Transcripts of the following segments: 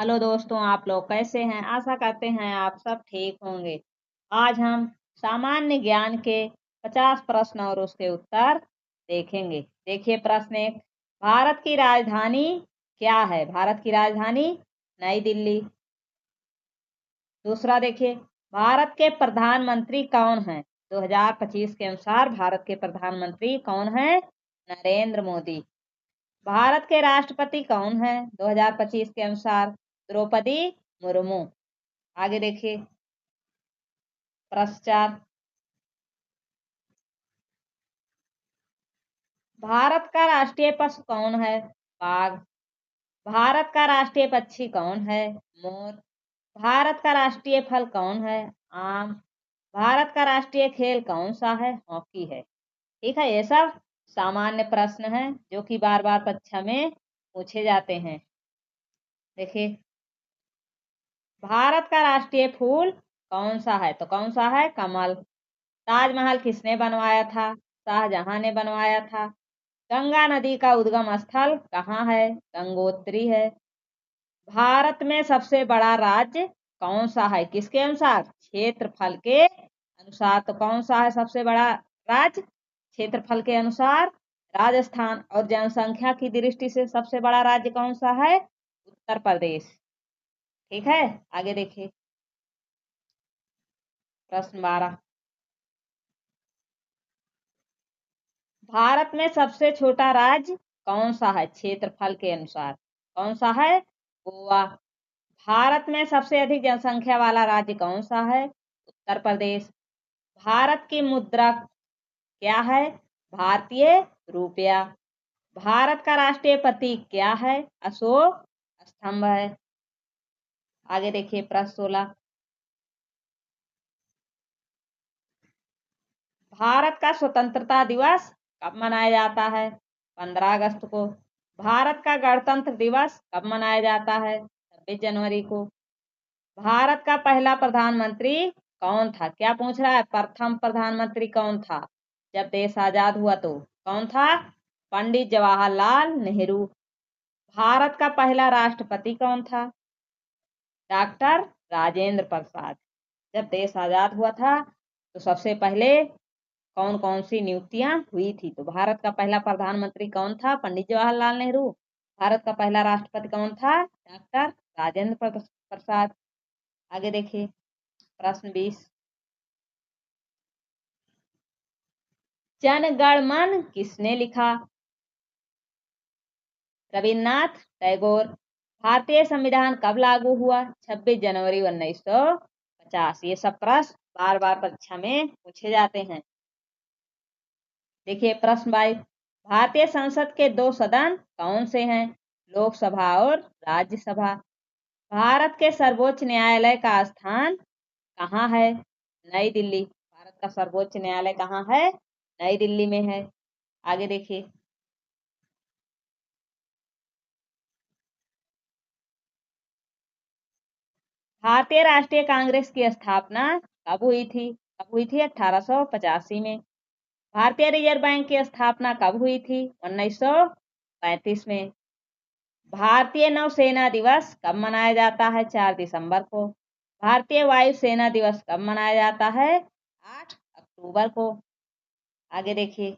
Hello दोस्तों, आप लोग कैसे हैं? आशा करते हैं आप सब ठीक होंगे। आज हम सामान्य ज्ञान के 50 प्रश्न और उसके उत्तर देखेंगे। देखिए प्रश्न एक, भारत की राजधानी क्या है? भारत की राजधानी नई दिल्ली। दूसरा देखिए, भारत के प्रधानमंत्री कौन हैं? 2025 के अनुसार भारत के प्रधानमंत्री कौन हैं? नरेंद्र मोदी। भारत के राष्ट्रपति कौन हैं? 2025 के अनुसार द्रौपदी मुर्मू। आगे देखिए प्रश्न 4, भारत का राष्ट्रीय पशु कौन है? बाघ। भारत का राष्ट्रीय पक्षी कौन है? मोर। भारत का राष्ट्रीय फल कौन है? आम। भारत का राष्ट्रीय खेल कौन सा है? हॉकी है। ठीक है, ये सब सामान्य प्रश्न हैं जो कि बार बार परीक्षा में पूछे जाते हैं। देखिए, भारत का राष्ट्रीय फूल कौन सा है? तो कौन सा है? कमल। ताजमहल किसने बनवाया था? शाहजहां ने बनवाया था। गंगा नदी का उद्गम स्थल कहाँ है? गंगोत्री है। भारत में सबसे बड़ा राज्य कौन सा है? किसके अनुसार? क्षेत्रफल के अनुसार। तो कौन सा है सबसे बड़ा राज्य? क्षेत्रफल के अनुसार राजस्थान। और जनसंख्या की दृष्टि से सबसे बड़ा राज्य कौन सा है? उत्तर प्रदेश। ठीक है, आगे देखिए प्रश्न 12, भारत में सबसे छोटा राज्य कौन सा है? क्षेत्रफल के अनुसार कौन सा है? गोवा। भारत में सबसे अधिक जनसंख्या वाला राज्य कौन सा है? उत्तर प्रदेश। भारत की मुद्रा क्या है? भारतीय रुपया। भारत का राष्ट्रीय प्रतीक क्या है? अशोक स्तंभ है। आगे देखिए प्रश्न 16, भारत का स्वतंत्रता दिवस कब मनाया जाता है? 15 अगस्त को। भारत का गणतंत्र दिवस कब मनाया जाता है? 26 जनवरी को। भारत का पहला प्रधानमंत्री कौन था? क्या पूछ रहा है? प्रथम प्रधानमंत्री कौन था जब देश आजाद हुआ? तो कौन था? पंडित जवाहरलाल नेहरू। भारत का पहला राष्ट्रपति कौन था? डॉक्टर राजेंद्र प्रसाद। जब देश आजाद हुआ था तो सबसे पहले कौन कौन सी नियुक्तियां हुई थी? तो भारत का पहला प्रधानमंत्री कौन था? पंडित जवाहरलाल नेहरू। भारत का पहला राष्ट्रपति कौन था? डॉक्टर राजेंद्र प्रसाद। आगे देखिए प्रश्न 20, जन गण मन किसने लिखा? रविन्द्रनाथ टैगोर। भारतीय संविधान कब लागू हुआ? 26 जनवरी 1950। ये सब प्रश्न बार बार परीक्षा में पूछे जाते हैं। देखिए प्रश्न 22, भारतीय संसद के दो सदन कौन से हैं? लोकसभा और राज्यसभा। भारत के सर्वोच्च न्यायालय का स्थान कहाँ है? नई दिल्ली। भारत का सर्वोच्च न्यायालय कहाँ है? नई दिल्ली में है। आगे देखिए भारतीय राष्ट्रीय कांग्रेस की स्थापना कब हुई थी? कब हुई थी? 1885 में। भारतीय रिजर्व बैंक की स्थापना कब हुई थी? 1935 में। भारतीय नौसेना दिवस कब मनाया जाता है? 4 दिसंबर को। भारतीय वायुसेना दिवस कब मनाया जाता है? 8 अक्टूबर को। आगे देखिए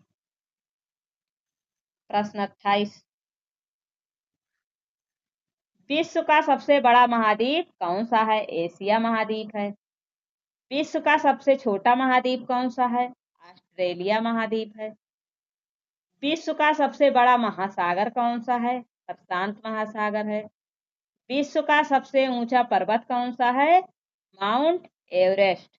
प्रश्न 28, विश्व का सबसे बड़ा महाद्वीप कौन सा है? एशिया महाद्वीप है। विश्व का सबसे छोटा महाद्वीप कौन सा है? ऑस्ट्रेलिया महाद्वीप है। विश्व का सबसे बड़ा महासागर कौन सा है? प्रशांत महासागर है। विश्व का सबसे ऊंचा पर्वत कौन सा है? Mount Everest.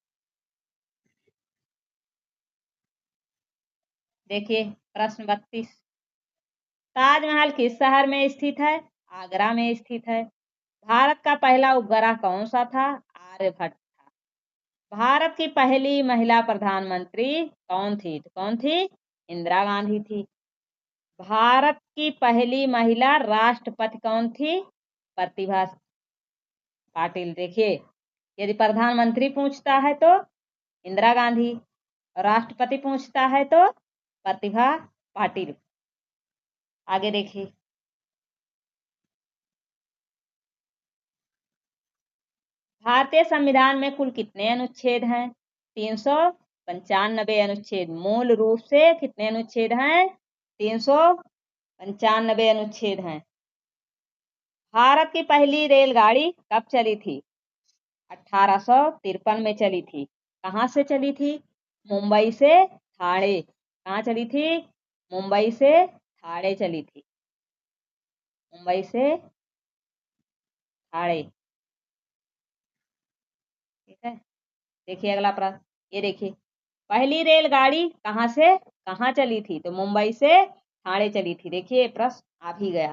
देखिए प्रश्न 32, ताजमहल किस शहर में स्थित है? आगरा में स्थित है। भारत का पहला उपग्रह कौन सा था? आर्यभट्ट था। भारत की पहली महिला प्रधानमंत्री कौन थी? तो कौन थी? इंदिरा गांधी थी। भारत की पहली महिला राष्ट्रपति कौन थी? प्रतिभा पाटिल। देखिए यदि प्रधानमंत्री पूछता है तो इंदिरा गांधी, राष्ट्रपति पूछता है तो प्रतिभा पाटिल। आगे देखिए भारतीय संविधान में कुल कितने अनुच्छेद हैं? 395 अनुच्छेद। मूल रूप से कितने अनुच्छेद हैं? 395 अनुच्छेद हैं। भारत की पहली रेलगाड़ी कब चली थी? 1853 में चली थी। कहाँ से चली थी? मुंबई से ठाणे। कहाँ चली थी? मुंबई से ठाणे चली थी। मुंबई से ठाणे। ठीक है, देखिए अगला प्रश्न। ये देखिए, पहली रेलगाड़ी कहाँ से कहाँ चली थी? तो मुंबई से ठाणे चली थी। देखिए प्रश्न आ भी गया।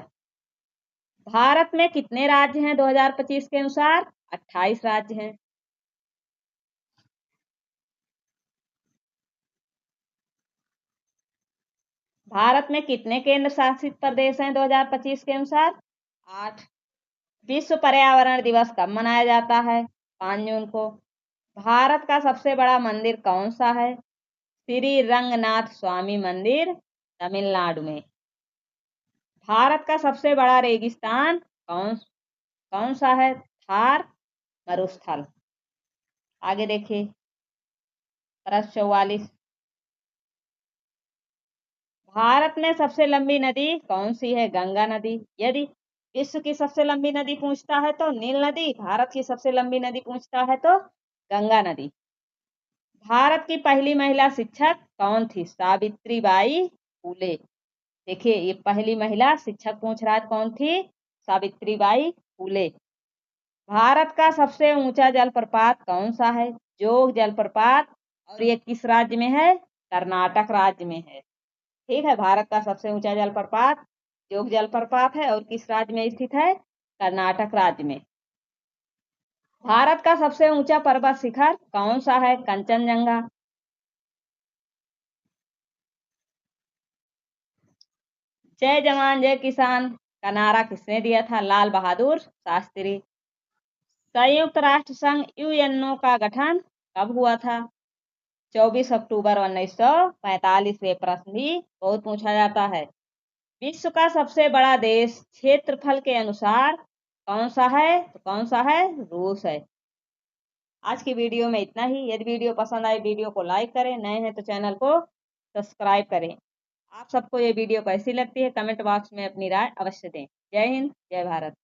भारत में कितने राज्य हैं 2025 के अनुसार? 28 राज्य हैं। भारत में कितने केंद्र शासित प्रदेश हैं 2025 के अनुसार? 8। विश्व पर्यावरण दिवस कब मनाया जाता है? 5 जून को। भारत का सबसे बड़ा मंदिर कौन सा है? श्री रंगनाथ स्वामी मंदिर, तमिलनाडु में। भारत का सबसे बड़ा रेगिस्तान कौन कौन सा है? थार मरुस्थल। आगे देखिए, प्रश्न 44। भारत में सबसे लंबी नदी कौन सी है? गंगा नदी। यदि विश्व की सबसे लंबी नदी पूछता है तो नील नदी, भारत की सबसे लंबी नदी पूछता है तो गंगा नदी। भारत की पहली महिला शिक्षक कौन थी? सावित्रीबाई फूले। देखिए, ये पहली महिला शिक्षक पूछ रहा है, कौन थी? सावित्रीबाई फूले। भारत का सबसे ऊंचा जलप्रपात कौन सा है? जोग जलप्रपात। और ये किस राज्य में है? कर्नाटक राज्य में है। ठीक है, भारत का सबसे ऊंचा जलप्रपात जोग जलप्रपात है और किस राज्य में स्थित है? कर्नाटक राज्य में। भारत का सबसे ऊंचा पर्वत शिखर कौन सा है? कंचनजंगा। जय जवान जय किसान का नारा किसने दिया था? लाल बहादुर शास्त्री। संयुक्त राष्ट्र संघ यूएनओ का गठन कब हुआ था? 24 अक्टूबर 1945। वे प्रश्न भी बहुत पूछा जाता है। विश्व का सबसे बड़ा देश क्षेत्रफल के अनुसार कौन सा है? तो कौन सा है? रूस है। आज की वीडियो में इतना ही। यदि वीडियो पसंद आए, वीडियो को लाइक करें, नए हैं तो चैनल को सब्सक्राइब करें। आप सबको ये वीडियो कैसी लगती है कमेंट बॉक्स में अपनी राय अवश्य दें। जय हिंद, जय भारत।